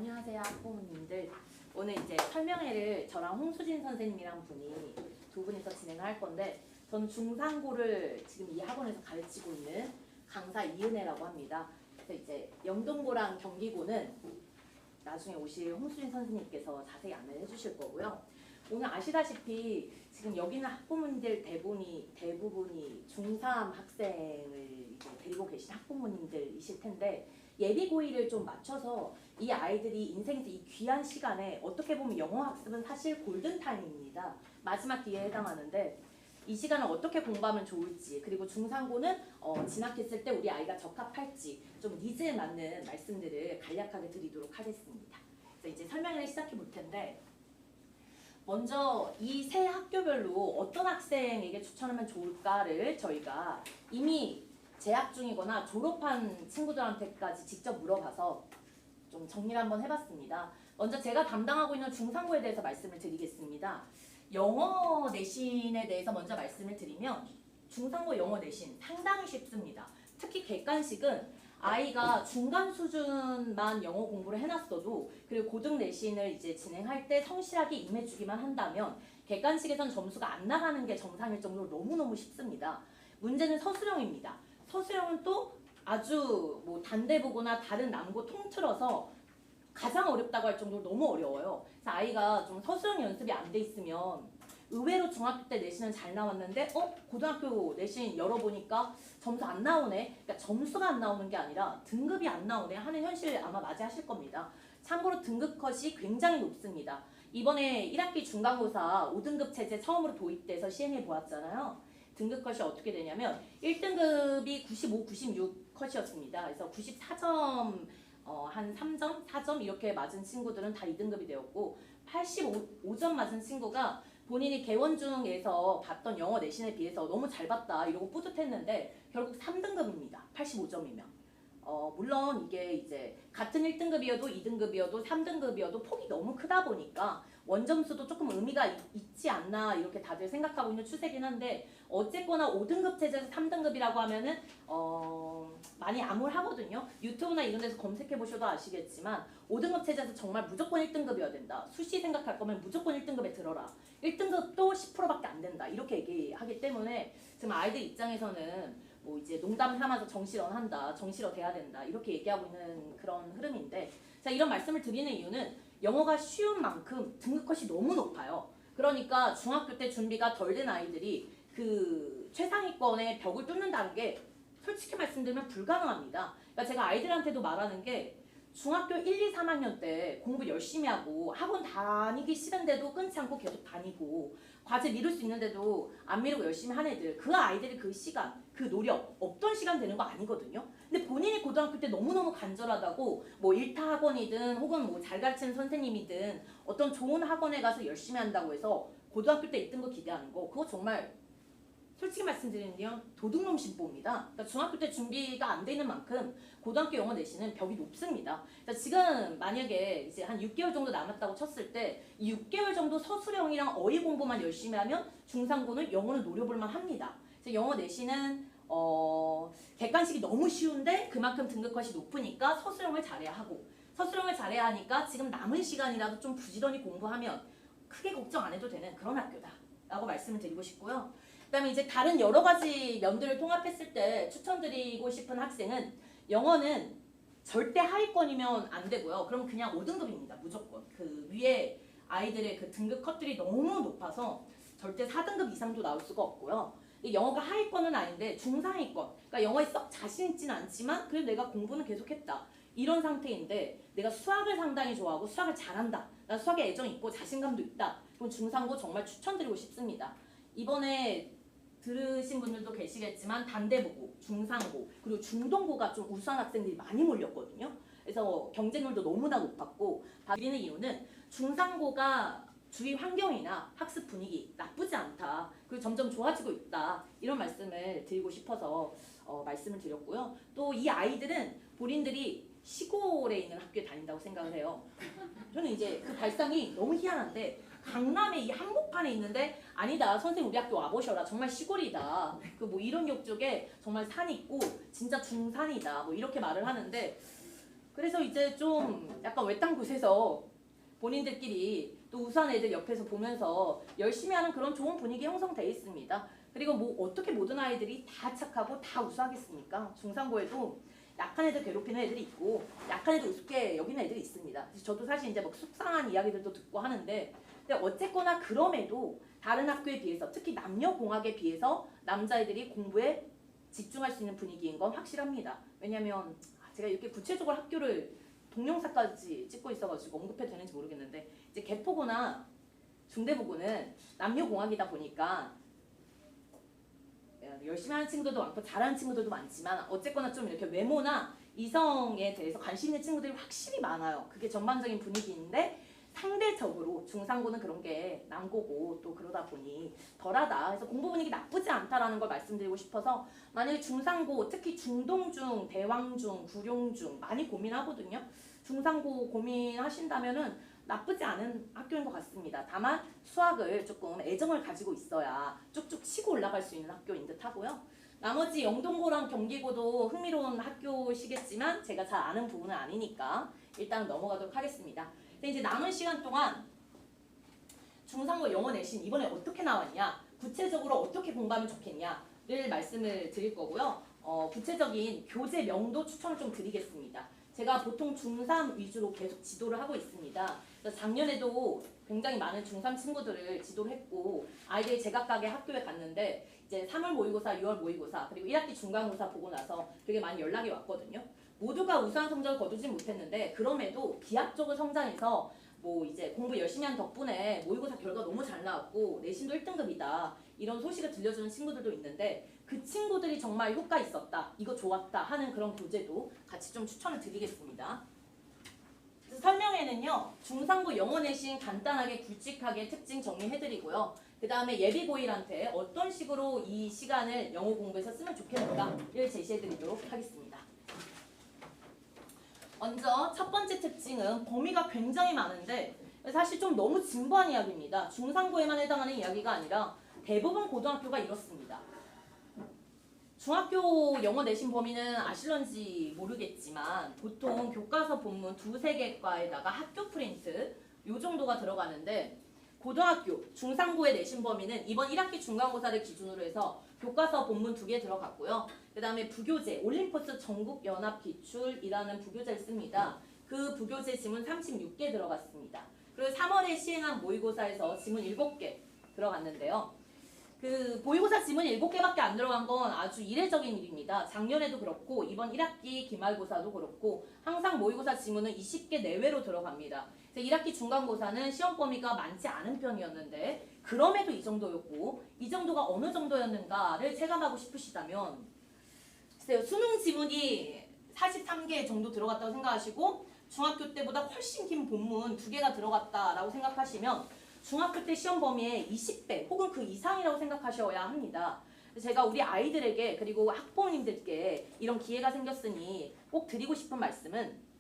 안녕하세요, 학부모님들. 오늘 이제 설명회를 저랑 홍수진 선생님이랑 두 분이서 진행을 할 건데, 저는 중상고를 지금 이 학원에서 가르치고 있는 강사 이은혜라고 합니다. 그래서 이제 영동고랑 경기고는 나중에 오실 홍수진 선생님께서 자세히 안내해 주실 거고요. 오늘 아시다시피 지금 여기는 학부모님들 대부분이 중3 학생을 이제 데리고 계신 학부모님들이실 텐데, 예비고일을 좀 맞춰서 이 아이들이 인생에서 이 귀한 시간에, 어떻게 보면 영어 학습은 사실 골든타임입니다. 마지막 기회에 해당하는데 이 시간을 어떻게 공부하면 좋을지, 그리고 중상고는 진학했을 때 우리 아이가 적합할지 좀 니즈에 맞는 말씀들을 간략하게 드리도록 하겠습니다. 그래서 이제 설명을 시작해 볼 텐데, 먼저 이 세 학교별로 어떤 학생에게 추천하면 좋을까를 저희가 이미 재학 중이거나 졸업한 친구들한테까지 직접 물어봐서 좀 정리를 한번 해봤습니다. 먼저 제가 담당하고 있는 중상고에 대해서 말씀을 드리겠습니다. 영어 내신에 대해서 먼저 말씀을 드리면, 중상고 영어 내신 상당히 쉽습니다. 특히 객관식은 아이가 중간 수준만 영어 공부를 해놨어도, 그리고 고등 내신을 이제 진행할 때 성실하게 임해주기만 한다면 객관식에선 점수가 안 나가는 게 정상일 정도로 너무너무 쉽습니다. 문제는 서술형입니다. 서술형은 또 아주 단대보고나 다른 남고 통틀어서 가장 어렵다고 할 정도로 너무 어려워요. 그래서 아이가 좀 서술형 연습이 안 돼 있으면, 의외로 중학교 때 내신은 잘 나왔는데 고등학교 내신 열어보니까 점수 안 나오네. 그러니까 점수가 안 나오는 게 아니라 등급이 안 나오네 하는 현실 아마 맞이하실 겁니다. 참고로 등급 컷이 굉장히 높습니다. 이번에 1학기 중간고사 5등급 체제 처음으로 도입돼서 시행해 보았잖아요. 등급 컷이 어떻게 되냐면 1등급이 95, 96 컷이었습니다. 그래서 94점, 한 3점, 4점 이렇게 맞은 친구들은 다 2등급이 되었고, 85점 맞은 친구가 본인이 개원중에서 봤던 영어 내신에 비해서 너무 잘 봤다 이러고 뿌듯했는데 결국 3등급입니다. 85점이면. 물론 이게 이제 같은 1등급이어도 2등급이어도 3등급이어도 폭이 너무 크다 보니까 원점수도 조금 의미가 있지 않나 이렇게 다들 생각하고 있는 추세긴 한데, 어쨌거나 5등급 체제에서 3등급이라고 하면은 많이 암울하거든요. 유튜브나 이런 데서 검색해 보셔도 아시겠지만 5등급 체제에서 정말 무조건 1등급이어야 된다. 수시 생각할 거면 무조건 1등급에 들어라. 1등급도 10%밖에 안 된다. 이렇게 얘기하기 때문에 지금 아이들 입장에서는 이제 농담 삼아서 정실언 한다, 정실어 돼야 된다 이렇게 얘기하고 있는 그런 흐름인데, 자, 이런 말씀을 드리는 이유는 영어가 쉬운 만큼 등급 컷이 너무 높아요. 그러니까 중학교 때 준비가 덜 된 아이들이 그 최상위권의 벽을 뚫는다는 게 솔직히 말씀드리면 불가능합니다. 그러니까 제가 아이들한테도 말하는 게, 중학교 1, 2, 3학년 때 공부 열심히 하고 학원 다니기 싫은데도 끊지 않고 계속 다니고 과제 미룰 수 있는데도 안 미루고 열심히 한 애들, 그 아이들이 그 시간, 그 노력 없던 시간 되는 거 아니거든요. 근데 본인이 고등학교 때 너무너무 간절하다고 일타 학원이든 혹은 잘 가르치는 선생님이든 어떤 좋은 학원에 가서 열심히 한다고 해서 고등학교 때 있던 거 기대하는 거, 그거 정말 솔직히 말씀드리면 도둑놈 신보입니다. 그러니까 중학교 때 준비가 안 되는 만큼 고등학교 영어 내신은 벽이 높습니다. 그러니까 지금 만약에 이제 한 6개월 정도 남았다고 쳤을 때, 이 6개월 정도 서술형이랑 어휘 공부만 열심히 하면 중상고는 영어는 노려볼만 합니다. 그래서 영어 내신은 객관식이 너무 쉬운데 그만큼 등급 컷이 높으니까 서술형을 잘해야 하고, 서술형을 잘해야 하니까 지금 남은 시간이라도 좀 부지런히 공부하면 크게 걱정 안 해도 되는 그런 학교다 라고 말씀을 드리고 싶고요. 그 다음에 이제 다른 여러 가지 면들을 통합했을 때 추천드리고 싶은 학생은, 영어는 절대 하위권이면 안 되고요. 그럼 그냥 5등급입니다. 무조건. 그 위에 아이들의 그 등급 컷들이 너무 높아서 절대 4등급 이상도 나올 수가 없고요. 영어가 하위권은 아닌데 중상위권, 그러니까 영어에 썩 자신 있지는 않지만 그래도 내가 공부는 계속했다 이런 상태인데, 내가 수학을 상당히 좋아하고 수학을 잘한다, 난 수학에 애정이 있고 자신감도 있다, 그럼 중상고 정말 추천드리고 싶습니다. 이번에 들으신 분들도 계시겠지만 단대보고, 중상고, 그리고 중동고가 좀 우수한 학생들이 많이 몰렸거든요. 그래서 경쟁률도 너무나 높았고, 드리는 이유는 중상고가 주위 환경이나 학습 분위기 나쁘지 않다, 그리고 점점 좋아지고 있다, 이런 말씀을 드리고 싶어서 말씀을 드렸고요. 또 이 아이들은 본인들이 시골에 있는 학교에 다닌다고 생각을 해요. 저는 이제 그 발상이 너무 희한한데, 강남의 이 한복판에 있는데, 아니다 선생님 우리 학교 와보셔라 정말 시골이다, 그 이론역 쪽에 정말 산이 있고 진짜 중산이다 이렇게 말을 하는데, 그래서 이제 좀 약간 외딴 곳에서 본인들끼리 또 우수한 애들 옆에서 보면서 열심히 하는 그런 좋은 분위기 형성돼 있습니다. 그리고 뭐 어떻게 모든 아이들이 다 착하고 다 우수하겠습니까? 중상고에도 약한 애들 괴롭히는 애들이 있고 약한 애들 우습게 여기는 애들이 있습니다. 그래서 저도 사실 이제 막 속상한 이야기들도 듣고 하는데 근데 어쨌거나 그럼에도 다른 학교에 비해서 특히 남녀공학에 비해서 남자애들이 공부에 집중할 수 있는 분위기인 건 확실합니다. 왜냐면 제가 이렇게 구체적으로 학교를 동영상까지 찍고 있어가지고 언급해도 되는지 모르겠는데 이제 개포고나 중대부고는 남녀공학이다 보니까 열심히 하는 친구들도 많고 잘하는 친구들도 많지만 어쨌거나 좀 이렇게 외모나 이성에 대해서 관심 있는 친구들이 확실히 많아요. 그게 전반적인 분위기인데 상대적으로 중상고는 그런 게 남고고 또 그러다 보니 덜하다. 그래서 공부 분위기 나쁘지 않다라는 걸 말씀드리고 싶어서 만약에 중상고 특히 중동중, 대왕중, 구룡중 많이 고민하거든요. 중상고 고민하신다면은 나쁘지 않은 학교인 것 같습니다. 다만 수학을 조금 애정을 가지고 있어야 쭉쭉 치고 올라갈 수 있는 학교인 듯 하고요. 나머지 영동고랑 경기고도 흥미로운 학교시겠지만 제가 잘 아는 부분은 아니니까 일단 넘어가도록 하겠습니다. 근데 이제 남은 시간 동안 중상고 영어 내신 이번에 어떻게 나왔냐, 구체적으로 어떻게 공부하면 좋겠냐를 말씀을 드릴 거고요. 구체적인 교재 명도 추천을 좀 드리겠습니다. 제가 보통 중3 위주로 계속 지도를 하고 있습니다. 그래서 작년에도 굉장히 많은 중3 친구들을 지도를 했고 아이들이 제각각의 학교에 갔는데 이제 3월 모의고사, 6월 모의고사 그리고 1학기 중간고사 보고 나서 되게 많이 연락이 왔거든요. 모두가 우수한 성적을 거두진 못했는데 그럼에도 기하적으로 성장해서 뭐 이제 공부 열심히 한 덕분에 모의고사 결과 너무 잘 나왔고 내신도 1등급이다 이런 소식을 들려주는 친구들도 있는데 그 친구들이 정말 효과 있었다 이거 좋았다 하는 그런 교재도 같이 좀 추천을 드리겠습니다. 그래서 설명에는요 중상고 영어 내신 간단하게 굵직하게 특징 정리해드리고요. 그 다음에 예비고1한테 어떤 식으로 이 시간을 영어 공부에서 쓰면 좋겠는가를 제시해드리도록 하겠습니다. 먼저 첫 번째 특징은 범위가 굉장히 많은데 사실 좀 너무 진부한 이야기입니다. 중상고에만 해당하는 이야기가 아니라 대부분 고등학교가 이렇습니다. 중학교 영어 내신 범위는 아실런지 모르겠지만 보통 교과서 본문 2~3개과에다가 학교 프린트 요 정도가 들어가는데 고등학교, 중상고의 내신 범위는 이번 1학기 중간고사를 기준으로 해서 교과서 본문 2개 들어갔고요. 그 다음에 부교재, 올림포스 전국연합기출이라는 부교재를 씁니다. 그 부교재 지문 36개 들어갔습니다. 그리고 3월에 시행한 모의고사에서 지문 7개 들어갔는데요. 그 모의고사 지문 7개밖에 안 들어간 건 아주 이례적인 일입니다. 작년에도 그렇고 이번 1학기 기말고사도 그렇고 항상 모의고사 지문은 20개 내외로 들어갑니다. 그래서 1학기 중간고사는 시험 범위가 많지 않은 편이었는데 그럼에도 이 정도였고 이 정도가 어느 정도였는가를 체감하고 싶으시다면 글쎄요, 수능 지문이 43개 정도 들어갔다고 생각하시고 중학교 때보다 훨씬 긴 본문 2개가 들어갔다라고 생각하시면 중학교 때 시험 범위의 20배 혹은 그 이상이라고 생각하셔야 합니다. 제가 우리 아이들에게 그리고 학부모님들께 이런 기회가 생겼으니 꼭 드리고 싶은 말씀은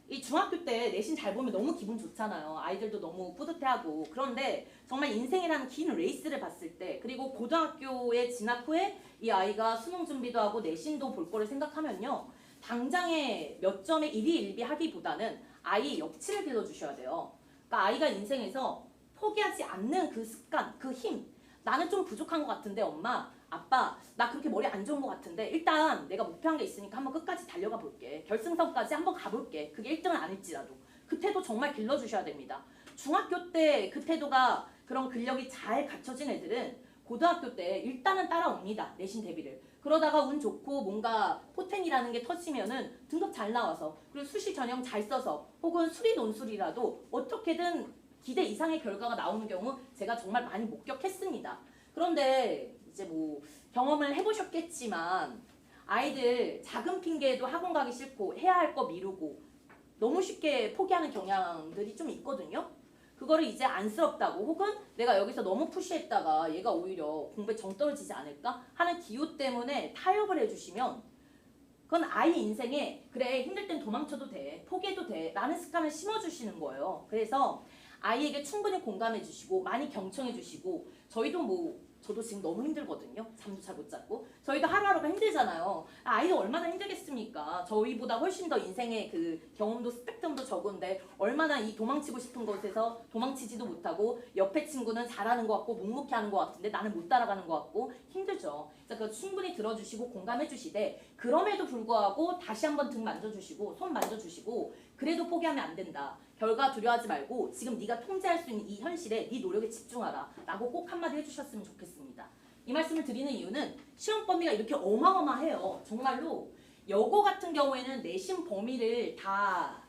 이 중학교 때 내신 잘 보면 너무 기분 좋잖아요. 아이들도 너무 뿌듯해하고 그런데 정말 인생이라는 긴 레이스를 봤을 때 그리고 고등학교에 진학 후에 이 아이가 수능 준비도 하고 내신도 볼 거를 생각하면요. 당장의 몇 점의 일희일비 하기보다는 아이의 역치를 길러주셔야 돼요. 그러니까 아이가 인생에서 포기하지 않는 그 습관, 그 힘. 나는 좀 부족한 것 같은데 엄마, 아빠, 나 그렇게 머리 안 좋은 것 같은데 일단 내가 목표한 게 있으니까 한번 끝까지 달려가 볼게. 결승선까지 한번 가볼게. 그게 1등은 아닐지라도. 그 태도 정말 길러주셔야 됩니다. 중학교 때 그 태도가 그런 근력이 잘 갖춰진 애들은 고등학교 때 일단은 따라옵니다. 내신 대비를. 그러다가 운 좋고 뭔가 포텐이라는 게 터지면은 등급 잘 나와서 그리고 수시 전형 잘 써서 혹은 수리 논술이라도 어떻게든 기대 이상의 결과가 나오는 경우 제가 정말 많이 목격했습니다. 그런데 이제 뭐 경험을 해보셨겠지만 아이들 작은 핑계에도 학원 가기 싫고 해야 할 거 미루고 너무 쉽게 포기하는 경향들이 좀 있거든요. 그거를 이제 안쓰럽다고 혹은 내가 여기서 너무 푸시했다가 얘가 오히려 공부에 정 떨어지지 않을까 하는 기호 때문에 타협을 해주시면 그건 아이 인생에 그래 힘들 땐 도망쳐도 돼 포기해도 돼 라는 습관을 심어주시는 거예요. 그래서 아이에게 충분히 공감해 주시고 많이 경청해 주시고 저희도 뭐 저도 지금 너무 힘들거든요. 잠도 잘 못 잤고. 저희도 하루하루가 힘들잖아요. 아이도 얼마나 힘들겠습니까? 저희보다 훨씬 더 인생의 그 경험도 스펙트럼도 적은데 얼마나 이 도망치고 싶은 곳에서 도망치지도 못하고 옆에 친구는 잘하는 것 같고 묵묵히 하는 것 같은데 나는 못 따라가는 것 같고 힘들죠. 그래서 그 충분히 들어주시고 공감해 주시되 그럼에도 불구하고 다시 한번 등 만져주시고 손 만져주시고 그래도 포기하면 안 된다. 결과 두려워하지 말고 지금 네가 통제할 수 있는 이 현실에 네 노력에 집중하라 라고 꼭 한마디 해주셨으면 좋겠습니다. 이 말씀을 드리는 이유는 시험 범위가 이렇게 어마어마해요. 정말로 여고 같은 경우에는 내신 범위를 다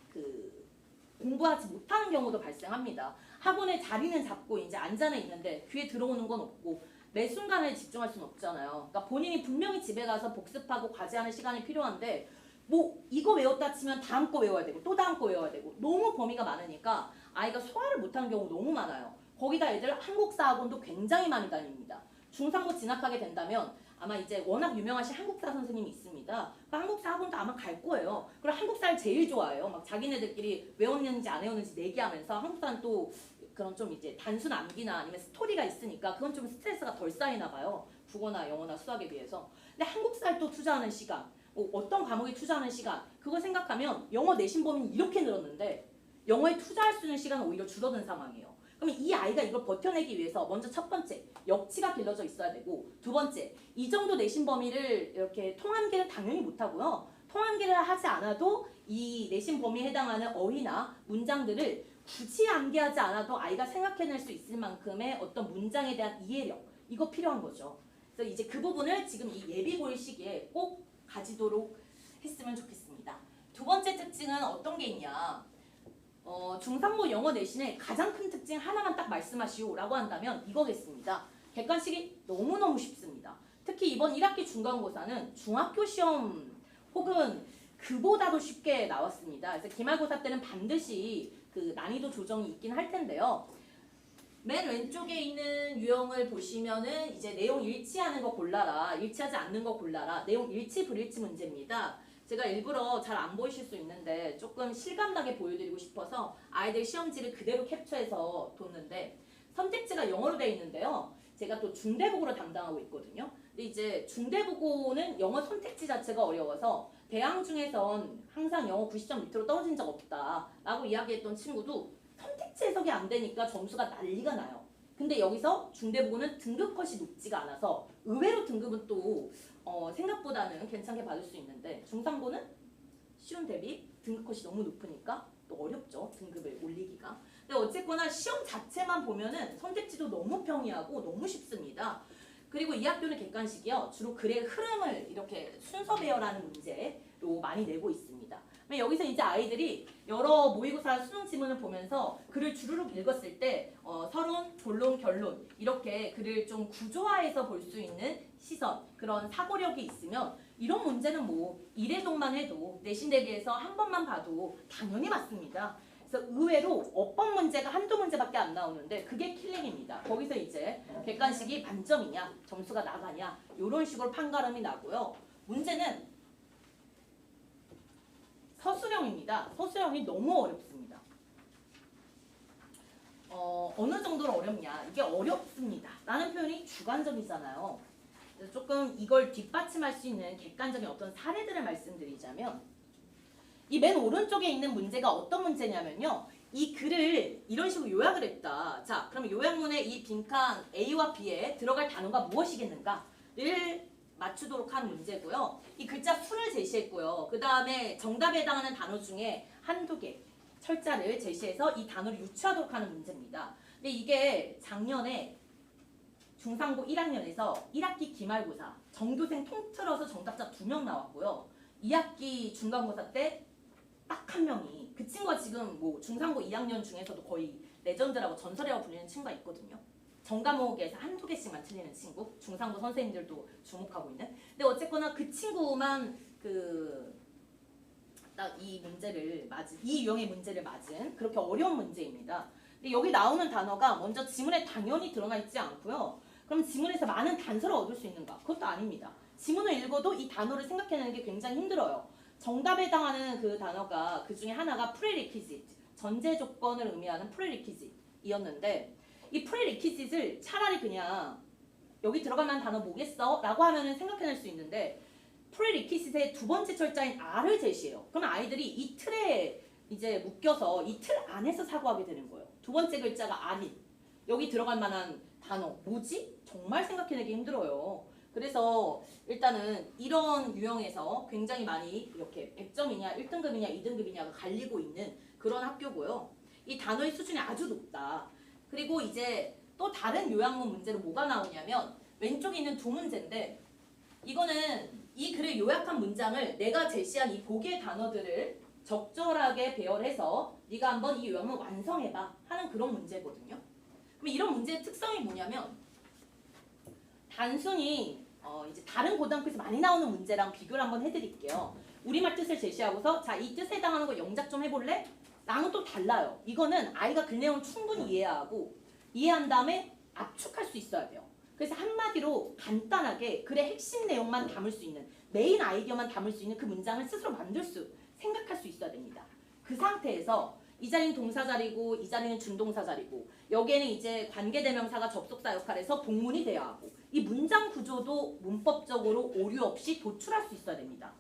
공부하지 못하는 경우도 발생합니다. 학원에 자리는 잡고 이제 앉아는 있는데 귀에 들어오는 건 없고 매 순간에 집중할 수는 없잖아요. 그러니까 본인이 분명히 집에 가서 복습하고 과제하는 시간이 필요한데 뭐 이거 외웠다 치면 다음 거 외워야 되고 또 다음 거 외워야 되고 너무 범위가 많으니까 아이가 소화를 못하는 경우 너무 많아요. 거기다 애들 한국사 학원도 굉장히 많이 다닙니다. 중3고 진학하게 된다면 아마 이제 워낙 유명하신 한국사 선생님이 있습니다. 그러니까 한국사 학원도 아마 갈 거예요. 그리고 한국사를 제일 좋아해요. 막 자기네들끼리 외웠는지 안 외웠는지 내기하면서 한국사는 또 그런 좀 이제 단순 암기나 아니면 스토리가 있으니까 그건 좀 스트레스가 덜 쌓이나 봐요. 국어나 영어나 수학에 비해서. 근데 한국사에 또 투자하는 시간 어떤 과목에 투자하는 시간 그거 생각하면 영어 내신 범위는 이렇게 늘었는데 영어에 투자할 수 있는 시간은 오히려 줄어든 상황이에요. 그러면 이 아이가 이걸 버텨내기 위해서 먼저 첫 번째 역치가 길러져 있어야 되고 두 번째 이 정도 내신 범위를 이렇게 통암기는 당연히 못하고요. 통암기를 하지 않아도 이 내신 범위에 해당하는 어휘나 문장들을 굳이 암기하지 않아도 아이가 생각해낼 수 있을 만큼의 어떤 문장에 대한 이해력 이거 필요한 거죠. 그래서 이제 그 부분을 지금 이 예비고일 시기에 꼭 가지도록 했으면 좋겠습니다. 두 번째 특징은 어떤 게 있냐? 중3고 영어 내신의 가장 큰 특징 하나만 딱 말씀하시오라고 한다면 이거겠습니다. 객관식이 너무너무 쉽습니다. 특히 이번 1학기 중간고사는 중학교 시험 혹은 그보다도 쉽게 나왔습니다. 그래서 기말고사 때는 반드시 그 난이도 조정이 있긴 할 텐데요. 맨 왼쪽에 있는 유형을 보시면은 이제 내용 일치하는 거 골라라, 일치하지 않는 거 골라라. 내용 일치 불일치 문제입니다. 제가 일부러 잘 안 보이실 수 있는데 조금 실감나게 보여드리고 싶어서 아이들 시험지를 그대로 캡처해서 뒀는데 선택지가 영어로 되어 있는데요. 제가 또 중대국어로 담당하고 있거든요. 근데 이제 중대국어는 영어 선택지 자체가 어려워서 대항 중에선 항상 영어 90점 밑으로 떨어진 적 없다라고 이야기했던 친구도 선택지 해석이 안 되니까 점수가 난리가 나요. 근데 여기서 중대국어는 등급 컷이 높지가 않아서 의외로 등급은 또 생각보다는 괜찮게 받을 수 있는데 중3고는 쉬운 대비 등급 컷이 너무 높으니까 또 어렵죠. 등급을 올리기가. 근데 어쨌거나 시험 자체만 보면은 선택지도 너무 평이하고 너무 쉽습니다. 그리고 이 학교는 객관식이요. 주로 글의 흐름을 이렇게 순서 배열하는 문제로 많이 내고 있습니다. 여기서 이제 아이들이 여러 모의고사 수능 지문을 보면서 글을 주르륵 읽었을 때 서론, 본론, 결론 이렇게 글을 좀 구조화해서 볼 수 있는 시선, 그런 사고력이 있으면 이런 문제는 뭐 1회독만 해도 내신 대비해서 한 번만 봐도 당연히 맞습니다. 그래서 의외로 어법 문제가 한두 문제밖에 안 나오는데 그게 킬링입니다. 거기서 이제 객관식이 만점이냐 점수가 나가냐 이런 식으로 판가름이 나고요. 문제는 서술형입니다. 서술형이 너무 어렵습니다. 어느 정도로 어렵냐? 이게 어렵습니다. 라는 표현이 주관적이잖아요. 그래서 조금 이걸 뒷받침할 수 있는 객관적인 어떤 사례들을 말씀드리자면 이 맨 오른쪽에 있는 문제가 어떤 문제냐면요. 이 글을 이런 식으로 요약을 했다. 자, 그럼 요약문에 이 빈칸 A와 B에 들어갈 단어가 무엇이겠는가를 맞추도록 하는 문제고요. 이 글자 수를 제시했고요. 그 다음에 정답에 해당하는 단어 중에 한두 개 철자를 제시해서 이 단어를 유추하도록 하는 문제입니다. 근데 이게 작년에 중3고 1학년에서 1학기 기말고사 정교생 통틀어서 정답자 2명 나왔고요. 2학기 중간고사 때 딱 한 명이 그 친구가 지금 뭐 중3고 2학년 중에서도 거의 레전드라고 전설이라고 불리는 친구가 있거든요. 전과목에서 한두 개씩만 틀리는 친구, 중3고 선생님들도 주목하고 있는. 근데 어쨌거나 그 친구만 딱 이 문제를 맞은, 이 유형의 문제를 맞은 그렇게 어려운 문제입니다. 근데 여기 나오는 단어가 먼저 지문에 당연히 드러나 있지 않고요. 그럼 지문에서 많은 단서를 얻을 수 있는가? 그것도 아닙니다. 지문을 읽어도 이 단어를 생각해내는 게 굉장히 힘들어요. 정답에 해당하는 그 단어가 그 중에 하나가 prerequisite, 전제 조건을 의미하는 prerequisite이었는데 이 prerequisite을 차라리 그냥 여기 들어갈 만한 단어 뭐겠어? 라고 하면은 생각해낼 수 있는데 프리리퀴시트의 두 번째 철자인 R을 제시해요. 그럼 아이들이 이 틀에 이제 묶여서 이 틀 안에서 사고하게 되는 거예요. 두 번째 글자가 아닌 여기 들어갈 만한 단어 뭐지? 정말 생각해내기 힘들어요. 그래서 일단은 이런 유형에서 굉장히 많이 이렇게 100점이냐 1등급이냐 2등급이냐가 갈리고 있는 그런 학교고요. 이 단어의 수준이 아주 높다. 그리고 이제 또 다른 요약문 문제로 뭐가 나오냐면 왼쪽에 있는 두 문제인데 이거는 이 글을 요약한 문장을 내가 제시한 이 보기의 단어들을 적절하게 배열해서 네가 한번 이 요약문 완성해봐 하는 그런 문제거든요. 그럼 이런 문제의 특성이 뭐냐면 단순히 이제 다른 고등학교에서 많이 나오는 문제랑 비교를 한번 해드릴게요. 우리말 뜻을 제시하고서 자, 이 뜻에 해당하는 거 영작 좀 해볼래? 랑은 또 달라요. 이거는 아이가 글 내용을 충분히 이해한 다음에 압축할 수 있어야 돼요. 그래서 한마디로 간단하게 글의 핵심 내용만 담을 수 있는 메인 아이디어만 담을 수 있는 그 문장을 스스로 생각할 수 있어야 됩니다. 그 상태에서 이 자리는 동사 자리고 이 자리는 준동사 자리고 여기에는 이제 관계대명사가 접속사 역할에서 복문이 돼야 하고 이 문장 구조도 문법적으로 오류 없이 도출할 수 있어야 됩니다.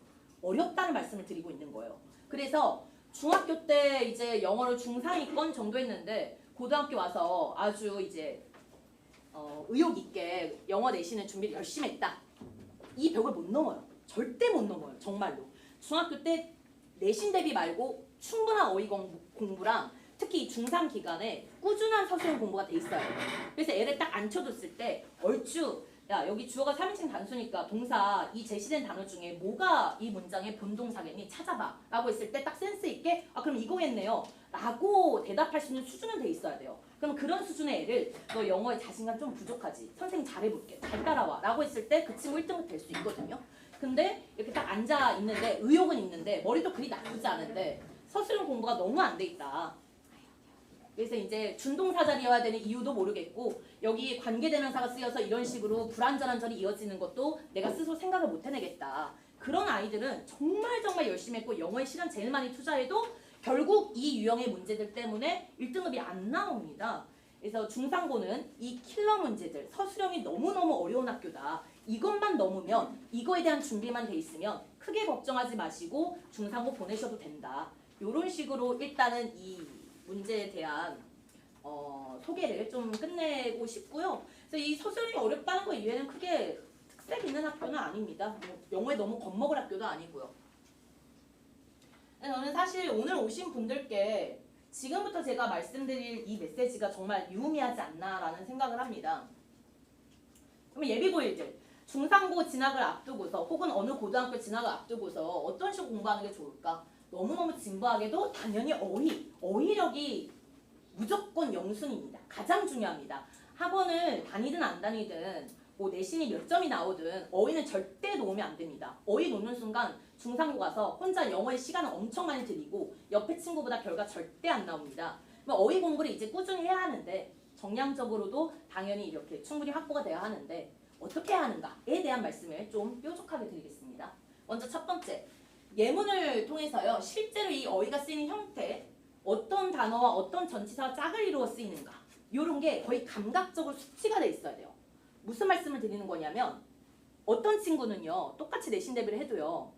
어렵다는 말씀을 드리고 있는 거예요. 그래서 중학교 때 이제 영어를 중3위권 정도 했는데 고등학교 와서 아주 이제 의욕 있게 영어 내시는 준비를 열심히 했다. 이 벽을 못 넘어요. 절대 못 넘어요. 정말로. 중학교 때 내신 대비 말고 충분한 어휘 공부랑 특히 중3 기간에 꾸준한 서술형 공부가 돼 있어요. 그래서 애를 딱 앉혀뒀을 때 얼추 야 여기 주어가 3인칭 단수니까 동사 이 제시된 단어 중에 뭐가 이 문장의 본동사겠니? 찾아봐 라고 했을 때 딱 센스 있게 아 그럼 이거겠네요 라고 대답할 수 있는 수준은 돼 있어야 돼요. 그럼 그런 수준의 애를 너 영어에 자신감 좀 부족하지? 선생님 잘해볼게 잘 따라와 라고 했을 때 그 친구 1등급 될 수 있거든요. 근데 이렇게 딱 앉아 있는데 의욕은 있는데 머리도 그리 나쁘지 않은데 서술형 공부가 너무 안 돼 있다. 그래서 이제 준동사 자리여야 되는 이유도 모르겠고 여기 관계대명사가 쓰여서 이런 식으로 불완전한 절이 이어지는 것도 내가 스스로 생각을 못 해내겠다. 그런 아이들은 정말 열심히 했고 영어에 시간 제일 많이 투자해도 결국 이 유형의 문제들 때문에 1등급이 안 나옵니다. 그래서 중상고는 이 킬러 문제들 서술형이 너무너무 어려운 학교다. 이것만 넘으면 이거에 대한 준비만 돼 있으면 크게 걱정하지 마시고 중상고 보내셔도 된다. 이런 식으로 일단은 이 문제에 대한 소개를 좀 끝내고 싶고요. 그래서 이 서술형이 어렵다는 거 이외에는 크게 특색 있는 학교는 아닙니다. 뭐 영어에 너무 겁먹을 학교도 아니고요. 저는 사실 오늘 오신 분들께 지금부터 제가 말씀드릴 이 메시지가 정말 유의미하지 않나라는 생각을 합니다. 그러면 예비고일들 중상고 진학을 앞두고서 혹은 어느 고등학교 진학을 앞두고서 어떤 식으로 공부하는 게 좋을까? 너무너무 진부하게도 당연히 어휘력이 무조건 영순입니다. 가장 중요합니다. 학원을 다니든 안 다니든 뭐 내신이 몇 점이 나오든 어휘는 절대 놓으면 안 됩니다. 어휘 놓는 순간 중상고 가서 혼자 영어에 시간을 엄청 많이 들이고 옆에 친구보다 결과 절대 안 나옵니다. 어휘 공부를 이제 꾸준히 해야 하는데 정량적으로도 당연히 이렇게 충분히 확보가 돼야 하는데 어떻게 해야 하는가에 대한 말씀을 좀 뾰족하게 드리겠습니다. 먼저 첫 번째, 예문을 통해서요. 실제로 이 어휘가 쓰이는 형태, 어떤 단어와 어떤 전치사와 짝을 이루어 쓰이는가 이런 게 거의 감각적으로 숙지가 돼 있어야 돼요. 무슨 말씀을 드리는 거냐면 어떤 친구는요. 똑같이 내신 대비를 해도요.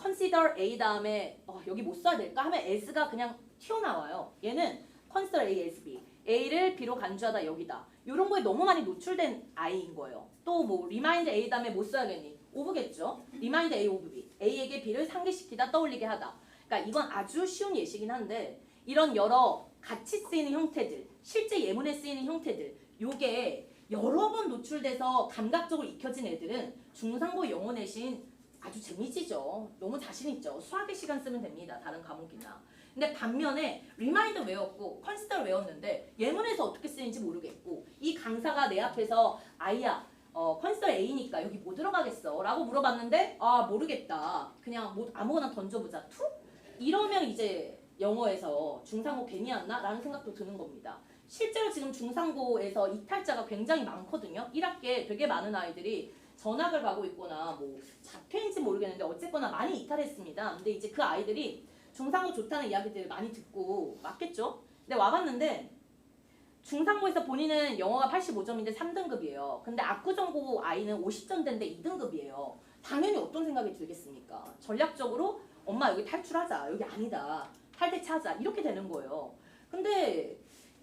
consider A 다음에 여기 못 써야 될까 하면 as가 그냥 튀어나와요. 얘는 consider A as B. A를 B로 간주하다 여기다. 이런 거에 너무 많이 노출된 아이인 거예요. 또 뭐 remind A 다음에 못 써야겠니? of겠죠. remind A of B. A에게 B를 상기시키다 떠올리게 하다. 그러니까 이건 아주 쉬운 예시긴 한데 이런 여러 같이 쓰이는 형태들, 실제 예문에 쓰이는 형태들 요게 여러 번 노출돼서 감각적으로 익혀진 애들은 중상고 영어 내신 아주 재미지죠. 너무 자신 있죠. 수학의 시간 쓰면 됩니다. 다른 과목이나. 근데 반면에 리마인드 외웠고 컨시더 외웠는데 예문에서 어떻게 쓰는지 모르겠고 이 강사가 내 앞에서 아이야 컨시더 A니까 여기 뭐 들어가겠어? 라고 물어봤는데 아 모르겠다. 그냥 뭐 아무거나 던져보자. 투? 이러면 이제 영어에서 중상고 괜히 왔나? 라는 생각도 드는 겁니다. 실제로 지금 중상고에서 이탈자가 굉장히 많거든요. 1학기에 되게 많은 아이들이 전학을 가고 있거나 뭐 자퇴인지 모르겠는데 어쨌거나 많이 이탈했습니다. 근데 이제 그 아이들이 중상고 좋다는 이야기들을 많이 듣고 맞겠죠? 근데 와봤는데 중상고에서 본인은 영어가 85점인데 3등급이에요. 근데 압구정고 아이는 50점대인데 2등급이에요. 당연히 어떤 생각이 들겠습니까? 전략적으로 엄마 여기 탈출하자. 여기 아니다. 탈퇴차하자. 이렇게 되는 거예요. 근데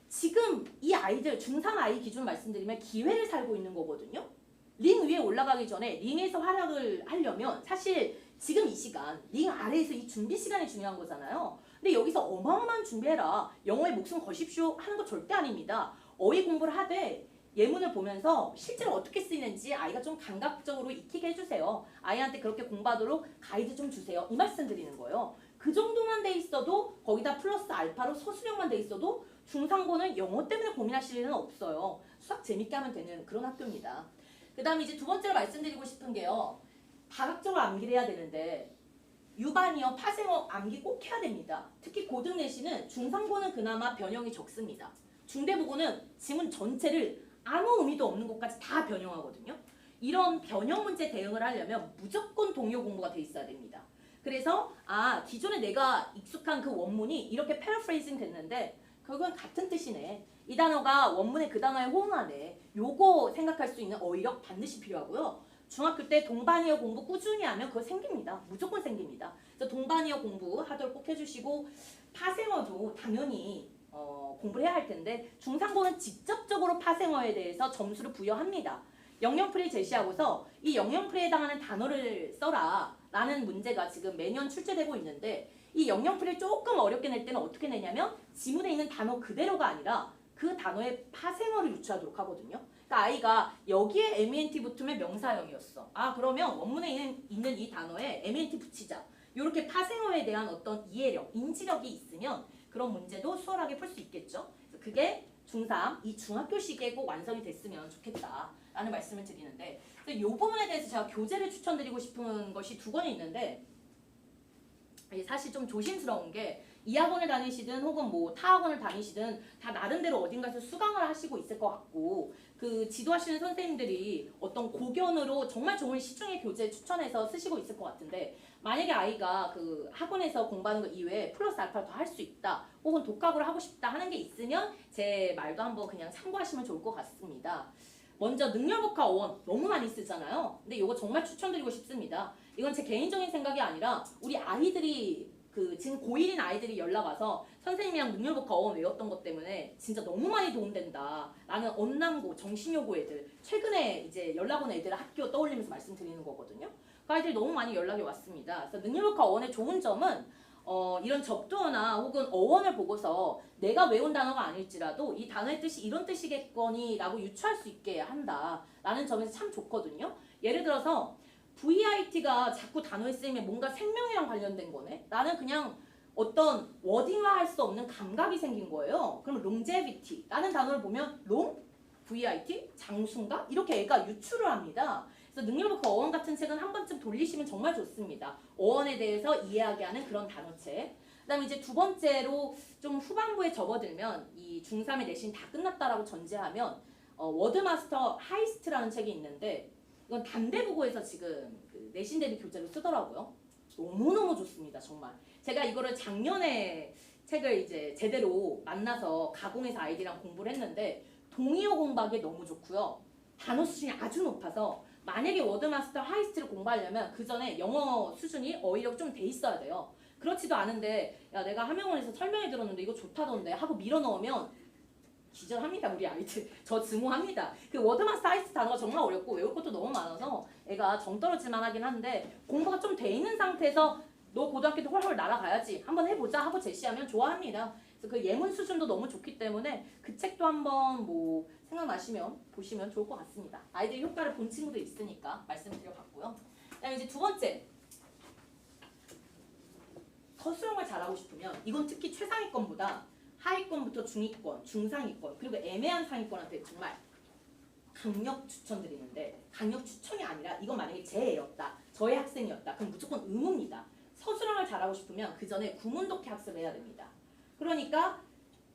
지금 이 아이들 중3 아이 기준 말씀드리면 기회를 살고 있는 거거든요. 링 위에 올라가기 전에 링에서 활약을 하려면 사실 지금 이 시간 링 아래에서 이 준비 시간이 중요한 거잖아요. 근데 여기서 어마어마한 준비해라. 영어에 목숨 거십시오 하는 거 절대 아닙니다. 어휘 공부를 하되 예문을 보면서 실제로 어떻게 쓰이는지 아이가 좀 감각적으로 익히게 해주세요. 아이한테 그렇게 공부하도록 가이드 좀 주세요. 이 말씀 드리는 거예요. 그 정도만 돼 있어도 거기다 플러스 알파로 서술형만 돼 있어도 중상고는 영어 때문에 고민하실 일은 없어요. 수학 재밌게 하면 되는 그런 학교입니다. 그 다음에 이제 두 번째로 말씀드리고 싶은 게요. 다각적으로 암기를 해야 되는데 유반이어, 파생어 암기 꼭 해야 됩니다. 특히 고등 내신은 중상고는 그나마 변형이 적습니다. 중대부고는 지문 전체를 아무 의미도 없는 것까지 다 변형하거든요. 이런 변형 문제 대응을 하려면 무조건 동요 공부가 돼 있어야 됩니다. 그래서 기존에 내가 익숙한 그 원문이 이렇게 패러프레이징 됐는데 그건 같은 뜻이네. 이 단어가 원문의 그 단어에 호응하네. 요거 생각할 수 있는 어휘력 반드시 필요하고요. 중학교 때 동반이어 공부 꾸준히 하면 그거 생깁니다. 무조건 생깁니다. 그래서 동반이어 공부 하도록 꼭 해주시고 파생어도 당연히 공부를 해야 할 텐데 중상고는 직접적으로 파생어에 대해서 점수를 부여합니다. 영영풀이 제시하고서 이 영영풀이에 해당하는 단어를 써라 라는 문제가 지금 매년 출제되고 있는데 이 영영풀이를 조금 어렵게 낼 때는 어떻게 내냐면 지문에 있는 단어 그대로가 아니라 그 단어의 파생어를 유추하도록 하거든요. 그러니까 아이가 여기에 MENT 붙으면 명사형이었어. 그러면 원문에 있는 이 단어에 MENT 붙이자. 이렇게 파생어에 대한 어떤 이해력, 인지력이 있으면 그런 문제도 수월하게 풀 수 있겠죠. 그래서 그게 중3, 이 중학교 시기에 꼭 완성이 됐으면 좋겠다라는 말씀을 드리는데 이 부분에 대해서 제가 교재를 추천드리고 싶은 것이 두 권이 있는데 사실 좀 조심스러운 게 이 학원을 다니시든 혹은 뭐 타 학원을 다니시든 다 나름대로 어딘가에서 수강을 하시고 있을 것 같고 그 지도하시는 선생님들이 어떤 고견으로 정말 좋은 시중의 교재 추천해서 쓰시고 있을 것 같은데 만약에 아이가 그 학원에서 공부하는 거 이외에 플러스 알파를 더 할 수 있다 혹은 독학으로 하고 싶다 하는 게 있으면 제 말도 한번 그냥 참고하시면 좋을 것 같습니다. 먼저 능력복화 어원 너무 많이 쓰잖아요. 근데 이거 정말 추천드리고 싶습니다. 이건 제 개인적인 생각이 아니라 우리 아이들이 지금 고1인 아이들이 연락 와서 선생님이랑 능력복화 어원 외웠던 것 때문에 진짜 너무 많이 도움된다 라는 언남고, 정신여고 애들 최근에 이제 연락 온 애들 학교 떠올리면서 말씀드리는 거거든요. 그 아이들이 너무 많이 연락이 왔습니다. 그래서 능력복화 어원의 좋은 점은 이런 접두어나 혹은 어원을 보고서 내가 외운 단어가 아닐지라도 이 단어의 뜻이 이런 뜻이겠거니 라고 유추할 수 있게 한다라는 점에서 참 좋거든요. 예를 들어서 VIT가 자꾸 단어에 쓰이면 뭔가 생명이랑 관련된 거네. 나는 그냥 어떤 워딩화할 수 없는 감각이 생긴 거예요. 그럼 longevity라는 단어를 보면 long, VIT, 장수인가? 이렇게 애가 유추를 합니다. 그래서 능력복화 어원 같은 책은 한 번쯤 돌리시면 정말 좋습니다. 어원에 대해서 이해하게 하는 그런 단어책. 그다음에 이제 두 번째로 좀 후반부에 접어들면 이 중3의 내신 다 끝났다라고 전제하면 워드마스터 하이스트라는 책이 있는데 이건 단대부고에서 지금 그 내신 대비 교재로 쓰더라고요. 너무너무 좋습니다, 정말. 제가 이거를 작년에 책을 이제 제대로 만나서 가공해서 아이들이랑 공부를 했는데 동의어 공부하기 너무 좋고요. 단어 수준이 아주 높아서 만약에 워드마스터 하이스트를 공부하려면 그 전에 영어 수준이 어휘력 좀 돼 있어야 돼요. 그렇지도 않은데 야 내가 함영원에서 설명해 들었는데 이거 좋다던데 하고 밀어 넣으면 기절합니다. 우리 아이들. 저 증오합니다. 그 워드마스터 하이스트 단어가 정말 어렵고 외울 것도 너무 많아서 애가 정 떨어질만 하긴 한데 공부가 좀 돼 있는 상태에서 너 고등학교 때 헐헐 날아가야지 한번 해보자 하고 제시하면 좋아합니다. 그래서 그 예문 수준도 너무 좋기 때문에 그 책도 한번 뭐 생각나시면 보시면 좋을 것 같습니다. 아이들이 효과를 본 친구도 있으니까 말씀드려봤고요. 그다음에 이제 두 번째 서술형을 잘하고 싶으면 이건 특히 최상위권보다 하위권부터 중위권, 중상위권 그리고 애매한 상위권한테 정말 강력 추천드리는데 강력 추천이 아니라 이건 만약에 제 애였다, 저의 학생이었다 그럼 무조건 의무입니다. 서술형을 잘하고 싶으면 그 전에 구문독해 학습을 해야 됩니다. 그러니까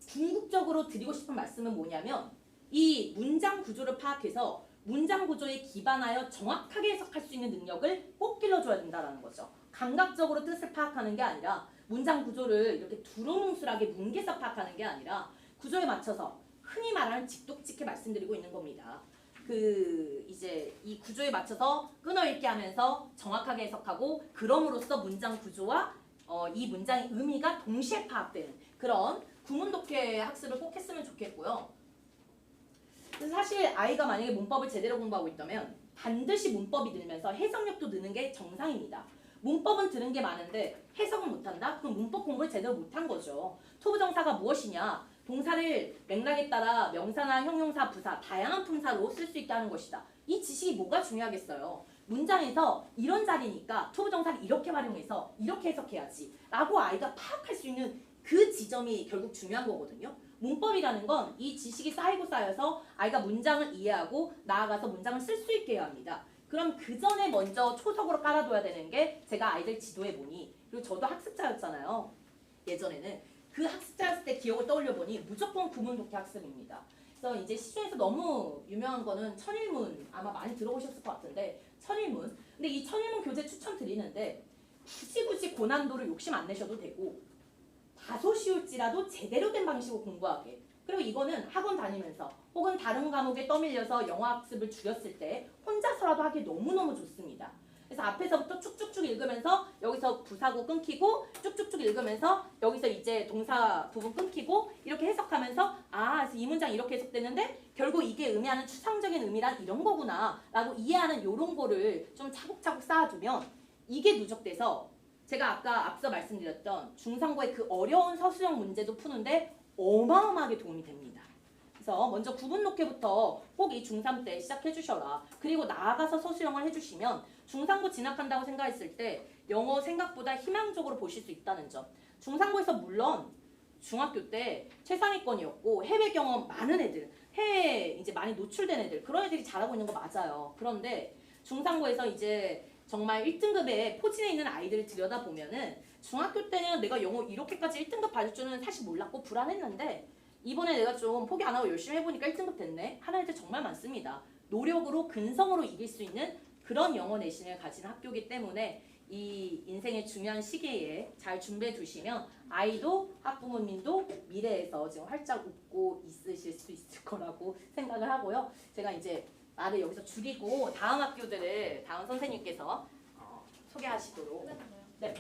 궁극적으로 드리고 싶은 말씀은 뭐냐면 이 문장 구조를 파악해서 문장 구조에 기반하여 정확하게 해석할 수 있는 능력을 꼭 길러줘야 된다는 거죠. 감각적으로 뜻을 파악하는 게 아니라 문장 구조를 이렇게 두루뭉술하게 뭉개서 파악하는 게 아니라 구조에 맞춰서 흔히 말하는 직독직해 말씀드리고 있는 겁니다. 그 이제 이 구조에 맞춰서 끊어읽기 하면서 정확하게 해석하고 그럼으로써 문장 구조와 이 문장의 의미가 동시에 파악되는 그런 구문 독해 학습을 꼭 했으면 좋겠고요. 그래서 사실 아이가 만약에 문법을 제대로 공부하고 있다면 반드시 문법이 늘면서 해석력도 느는 게 정상입니다. 문법은 들은 게 많은데 해석은 못한다? 그럼 문법 공부를 제대로 못한 거죠. 투부정사가 무엇이냐? 동사를 맥락에 따라 명사나 형용사, 부사, 다양한 품사로 쓸 수 있게 하는 것이다. 이 지식이 뭐가 중요하겠어요? 문장에서 이런 자리니까 투부정사를 이렇게 활용해서 이렇게 해석해야지 라고 아이가 파악할 수 있는 그 지점이 결국 중요한 거거든요. 문법이라는 건 이 지식이 쌓이고 쌓여서 아이가 문장을 이해하고 나아가서 문장을 쓸 수 있게 해야 합니다. 그럼 그 전에 먼저 초석으로 깔아둬야 되는 게 제가 아이들 지도해 보니 그리고 저도 학습자였잖아요. 예전에는 그 학습자였을 때 기억을 떠올려 보니 무조건 구문 독해 학습입니다. 그래서 이제 시중에서 너무 유명한 거는 천일문 아마 많이 들어보셨을 것 같은데 천일문. 근데 이 천일문 교재 추천드리는데 굳이 고난도를 욕심 안 내셔도 되고 다소 쉬울지라도 제대로 된 방식으로 공부하게. 그리고 이거는 학원 다니면서 혹은 다른 과목에 떠밀려서 영어 학습을 줄였을 때 혼자서라도 하기 너무너무 좋습니다. 그래서 앞에서부터 쭉쭉쭉 읽으면서 여기서 부사구 끊기고 쭉쭉쭉 읽으면서 여기서 이제 동사 부분 끊기고 이렇게 해석하면서 그래서 이 문장 이렇게 해석되는데 결국 이게 의미하는 추상적인 의미란 이런 거구나 라고 이해하는 요런 거를 좀 차곡차곡 쌓아두면 이게 누적돼서 제가 아까 앞서 말씀드렸던 중상고의 그 어려운 서술형 문제도 푸는데 어마어마하게 도움이 됩니다. 그래서 먼저 구분 독해부터 꼭 이 중3 때 시작해 주셔라. 그리고 나아가서 서술형을 해주시면 중상고 진학한다고 생각했을 때 영어 생각보다 희망적으로 보실 수 있다는 점. 중상고에서 물론 중학교 때 최상위권이었고 해외 경험 많은 애들, 해외에 이제 많이 노출된 애들 그런 애들이 잘하고 있는 거 맞아요. 그런데 중상고에서 이제 정말 1등급에 포진해 있는 아이들을 들여다보면은 중학교 때는 내가 영어 이렇게까지 1등급 받을 줄은 사실 몰랐고 불안했는데 이번에 내가 좀 포기 안 하고 열심히 해보니까 1등급 됐네 하는 애들 정말 많습니다. 노력으로 근성으로 이길 수 있는 그런 영어 내신을 가진 학교이기 때문에 이 인생의 중요한 시기에 잘 준비해 두시면 아이도 학부모님도 미래에서 지금 활짝 웃고 있으실 수 있을 거라고 생각을 하고요. 제가 이제 말을 여기서 줄이고 다음 학교들을 다음 선생님께서 소개하시도록. 네.